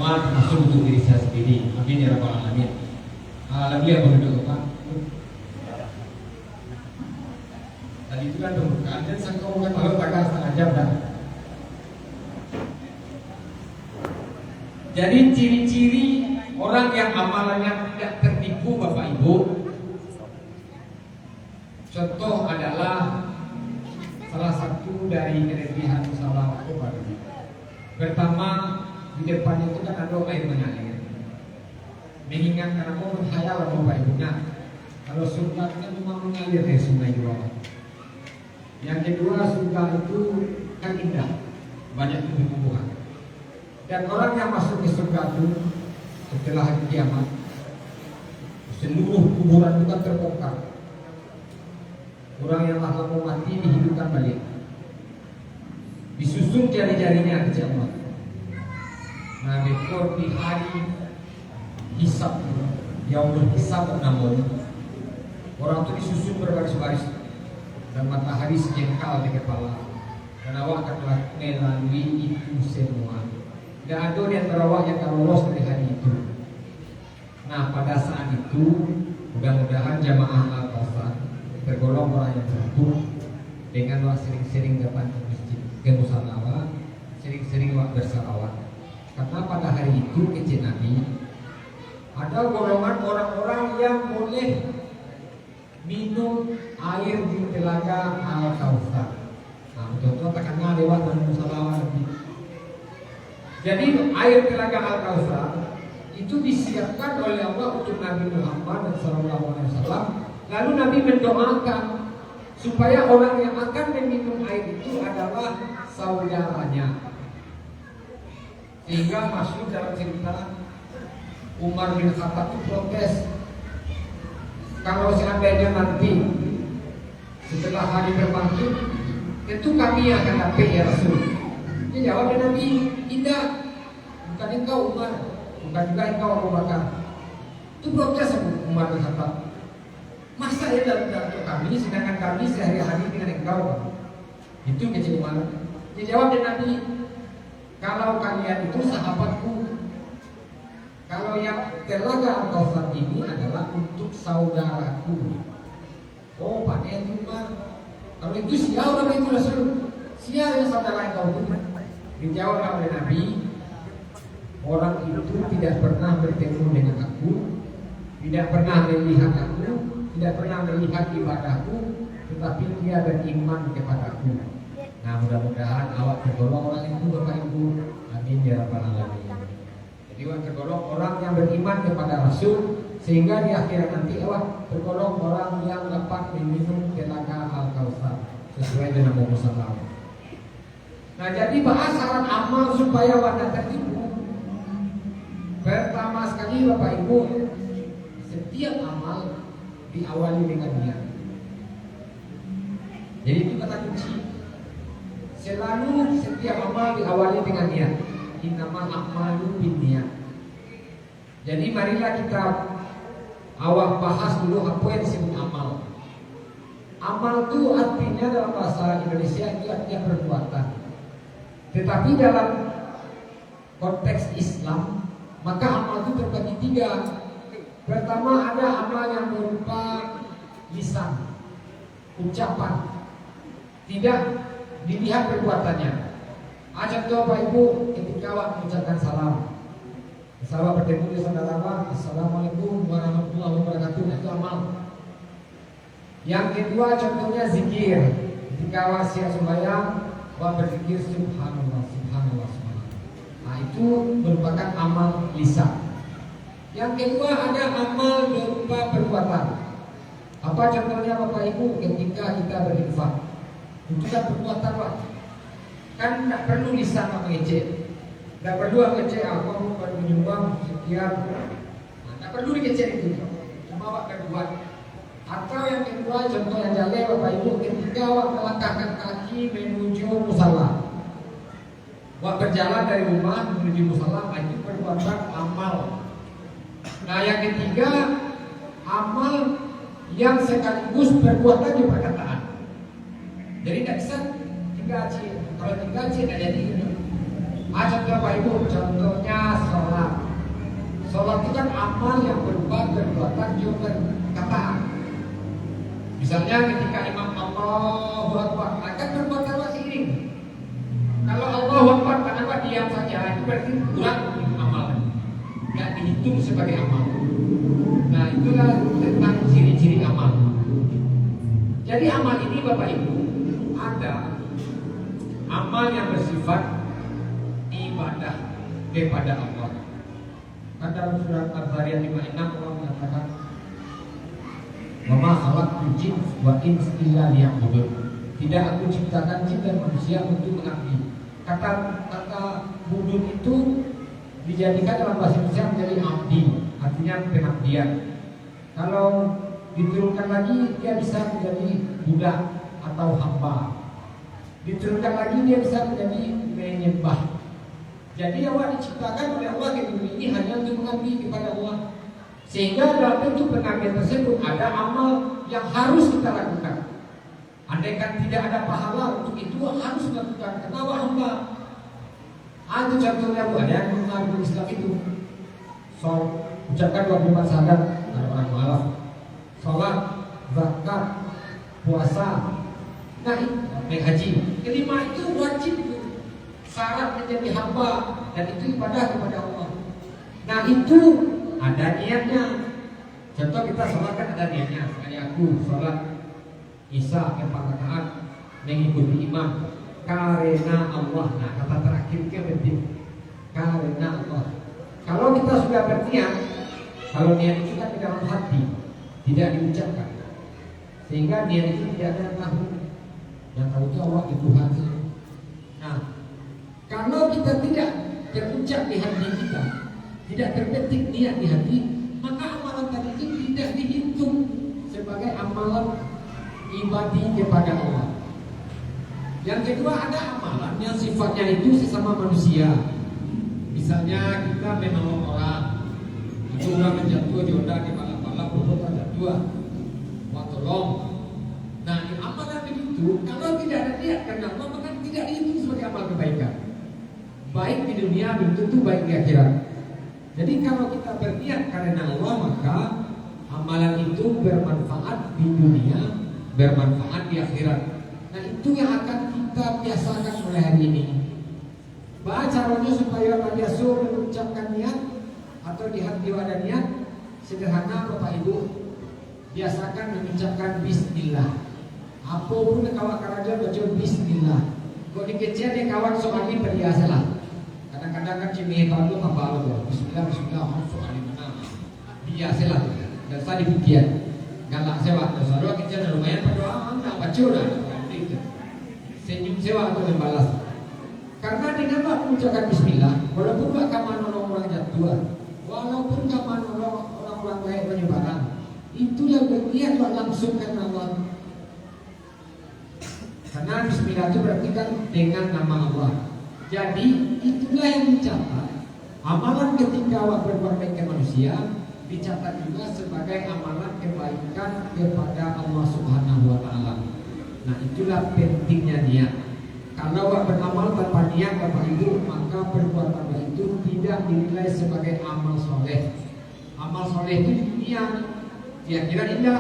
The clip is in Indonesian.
pertama termasuk untuk diri saya sendiri. Amin ya rabbal alamin. Lagi yang berdua Pak. Tadi itu kan pembukaan dan saya ngomongkan kalau tak setengah jam dah. Jadi ciri-ciri orang yang amalannya tidak tertipu Bapak Ibu. Contoh adalah salah satu dari kelebihan musyawarah kepada kita. Pertama, di depannya itu kan ada air mengalir. Mengingatkan aku menghayal Bapak Ibu. Nah, kalau surga kan memang mengalir dari sungai di bawah. Yang kedua, surga itu kan indah, banyak tumbuh-tumbuhan. Dan orang yang masuk ke surga itu setelah hari kiamat, seluruh kuburan itu kan terbongkar. Orang yang lama mati dihidupkan balik, disusun jari-jarinya ke kiamat. Nah, dekor di hari hisab, yaumul hisab namun orang itu disusun berbaris-baris dan matahari sejengkal di kepala, dan awak akan melalui itu semua. Tidak ada di antara awak yang akan lolos dari hari itu. Nah, pada saat itu mudah-mudahan jamaah Al-Kausar tergolong orang yang beruntung dengan wak sering-sering datang ke masjid, ke musyawarah, sering-sering wak bersalawat. Karena pada hari itu kecil Nabi ada golongan orang-orang yang boleh minum air di telaga Al-Kausar. Nah, betul-betul tekannya lewat dan musyawarah Nabi. Jadi air telaga Al-Kausar itu disiapkan oleh Allah untuk Nabi Muhammad SAW. Lalu Nabi mendoakan supaya orang yang akan meminum air itu adalah saudaranya. Sehingga masuk dalam cerita Umar bin Khattab itu protes, kalau seandainya nanti setelah hari berbangkit, tentu kami akan dapat ya Rasul. Dia jawab dengan Nabi, tidak, bukan engkau Umar, bukan juga engkau Abu Bakar. Itu protes Umar bin Khattab. Masa ya dalam untuk kami, sedangkan kami sehari-hari dengan engkau? Itu kecil Umar. Dia jawab dengan Nabi, kalau kalian itu sahabatku, kalau yang telaga Al-Kausar ini adalah untuk saudaraku. Oh, pandai Umar. Kalau itu siapa itu Rasul? Siapa yang saudara engkau itu? Dijawab oleh Nabi, orang itu tidak pernah bertemu dengan aku, tidak pernah melihat aku, tidak pernah melihat ibadahku, tetapi dia beriman kepadaku. Nah, mudah-mudahan awak tergolong orang itu Bapak Ibu. Amin ya rabbal alamin. Jadi awak tergolong orang yang beriman kepada Rasul, sehingga di akhirat nanti awak tergolong orang yang dapat meminum telaga Al-Kausar sesuai dengan Muhammad SAW. Nah, jadi bahas syarat amal supaya wadah tertipu. Pertama sekali Bapak Ibu, setiap amal diawali dengan niat. Jadi itu kata kunci. Selalu setiap amal diawali dengan niat. Innamal a'malu binniyat. Jadi marilah kita awal bahas dulu apa yang disebut amal. Amal itu artinya dalam bahasa Indonesia itu artinya perbuatan. Tetapi dalam konteks Islam, maka amal itu terbagi tiga. Pertama, ada amal yang berupa lisan, ucapan, tidak dilihat perbuatannya. Contoh Bapak Ibu, ketika awak mengucapkan salam, sahabat bertemu di saudara, Assalamualaikum warahmatullahi wabarakatuh, itu amal. Yang kedua contohnya zikir, ketika awak siap sembahyang, awak berzikir subhanallah, subhanallah, subhanallah. Nah, itu merupakan amal lisan. Yang kedua ada amal berupa perbuatan. Apa contohnya Bapak Ibu? Ketika kita berinfak, itu kan perbuatan Pak. Kan tidak perlu lisan mengecek, tidak perlu mengecek aku mau menyumbang sekian. Nah, tidak perlu dikecek itu, cuma Pak berbuat. Atau yang kedua contoh yang jale Bapak Ibu, ketika awak melangkahkan kaki menuju musala, awak berjalan dari rumah menuju musala, itu perbuatan amal. Nah, yang ketiga amal yang sekaligus perbuatan juga perkataan. Jadi tidak bisa 3C. Kalau 3C tidak jadi ini. Contoh Bapak Ibu, contohnya sholat. amal yang berupa perbuatan juga perkataan. Misalnya ketika imam Allahu Akbar akan berbuat tawa seiring. Kalau Allahu Akbar kenapa diam saja, itu berarti kurang amal, nggak dihitung sebagai amal. Nah itulah tentang ciri-ciri amal. Jadi amal ini Bapak Ibu, ada amal yang bersifat ibadah kepada Allah. Kan dalam surat Al-Zariyat 56 Allah mengatakan, "Wa ma khalaqtul jinna wa insa illa liya'budun." Tidak aku ciptakan jin dan manusia untuk mengabdi. Kata budun itu dijadikan dalam bahasa Indonesia menjadi abdi, artinya pengabdian. Kalau diturunkan lagi dia bisa menjadi budak atau hamba. Diturunkan lagi dia bisa menjadi menyembah. Jadi awak diciptakan oleh Allah ke dunia ini hanya untuk mengabdi kepada Allah. Sehingga dalam bentuk pengabdian tersebut ada amal yang harus kita lakukan. Andaikan tidak ada pahala untuk itu harus dilakukan karena awak hamba. Itu contohnya ada yang mengaku Islam itu. Ucapkan 24 syahadat, ada orang maaf. Sholat, zakat, puasa, naik haji. Kelima itu wajib, syarat menjadi hamba dan itu ibadah kepada Allah. Nah itu ada niatnya. Contoh kita sholat kan ada niatnya. Sekali aku sholat Isya 4 rakaat mengikuti imam karena Allah. Nah kata terakhirnya penting, karena Allah. Kalau kita sudah berniat, kalau niat itu kan di dalam hati, tidak diucapkan, sehingga niat itu tidak ada yang tahu. Yang tahu itu Allah, itu hati. Nah kalau kita tidak terucap di hati kita, tidak terbetik niat di hati, maka amalan tadi itu tidak dihitung sebagai amalan ibadah kepada Allah. Yang kedua ada amalan yang sifatnya itu sesama manusia. Misalnya kita menolong orang, ada orang menjatuh jodoh di balap-balap, berbuat jatuh, wah tolong. Nah amalan itu kalau tidak ada niat karena Allah maka tidak dihitung sebagai amal kebaikan. Baik di dunia belum tentu baik di akhirat. Jadi kalau kita berniat karena Allah maka amalan itu bermanfaat di dunia, bermanfaat di akhirat. Nah itu yang akan kita biasakan mulai hari ini. Caranya supaya biasa mengucapkan niat atau di hati ada niat sederhana Bapak Ibu, biasakan mengucapkan Bismillah. Apapun kawan karaja baca Bismillah. Kok dikecil deh kawan soal ini berbiasalah. Kadang-kadang kan cimi kalau apa lo Bismillah Bismillah soal ini mana biasalah. Dan saya dipikiran galak sewa, saudara kecil lumayan berdoa, enggak baca dah, senyum sewa atau membalas. Karena dengan mengucapkan Bismillah, walaupun gak kamu nolong orang jatuh, walaupun kamu nolong orang-orang lain penyebaran, itulah berniat langsung karena Allah. Karena Bismillah itu berarti kan dengan nama Allah. Jadi itulah yang dicatat. Amalan ketika awak berbuat baik ke manusia dicatat juga sebagai amalan kebaikan kepada Allah Subhanahu wa Ta'ala. Nah itulah pentingnya niat. Kalau awak beramal tanpa niat Bapak Ibu, maka perbuatan itu tidak dinilai sebagai amal soleh. Amal soleh itu di dunia, kira-kira indah.